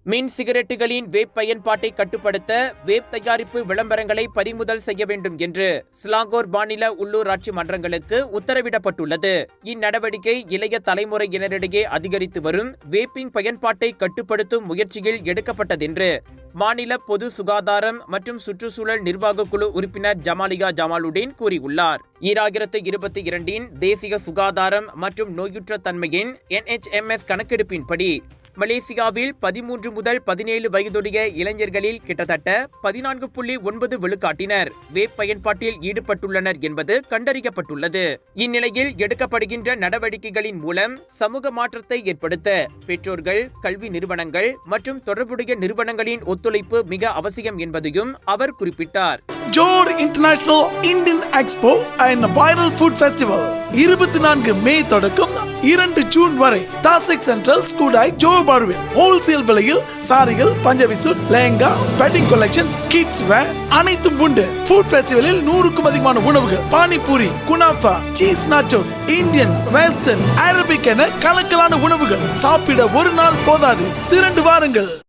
மின் சிகரெட்டுகளின் வேப் பயன்பாட்டை கட்டுப்படுத்த வேப் தயாரிப்பு விளம்பரங்களை பறிமுதல் செய்ய வேண்டும் என்று சிலாங்கூர் மாநில உள்ளூராட்சி மன்றங்களுக்கு உத்தரவிடப்பட்டுள்ளது. இந்நடவடிக்கை இளைய தலைமுறையினரிடையே அதிகரித்து வரும் வேப்பிங் பயன்பாட்டை கட்டுப்படுத்தும் முயற்சியில் எடுக்கப்பட்டதென்று மாநில பொது சுகாதாரம் மற்றும் சுற்றுச்சூழல் நிர்வாக குழு உறுப்பினர் ஜமாலியா ஜமாலுடீன் கூறியுள்ளார். 2022 தேசிய சுகாதாரம் மற்றும் நோயுற்ற தன்மையின் NHMS கணக்கெடுப்பின்படி மலேசியாவில் 13 முதல் 17 வயதுடைய இளைஞர்களில் கிட்டத்தட்ட 14.9 விழுக்காட்டினர் வேப் பயன்பாட்டில் ஈடுபட்டுள்ளனர் என்பது கண்டறியப்பட்டுள்ளது. இந்நிலையில் எடுக்கப்படுகின்ற நடவடிக்கைகளின் மூலம் சமூக மாற்றத்தை ஏற்படுத்த பெற்றோர்கள், கல்வி நிறுவனங்கள் மற்றும் தொடர்புடைய நிறுவனங்களின் ஒத்துழைப்பு மிக அவசியம் என்பதையும் அவர் குறிப்பிட்டார். Johor international Indian expo and viral food festival 24 May தொடக்கம் 2 ஜூன் வரை தாசிக் சென்ட்ரல் ஸ்கூடாய் ஜோர் பார்வில் ஹோல்சேல் விலையில் சாரிகள், Punjabi suit, lehenga, wedding collections, kids wear அனைத்தும் உண்டு. ஃபுட் ஃபெஸ்டிவலில் 100க்கும் அதிகமான உணவுகள், panipuri, kunafa, cheese nachos, Indian, western, Arabic என கலக்கலான உணவுகள். சாப்பிட ஒரு நாள் போதாது, திரண்டு வாருங்கள்.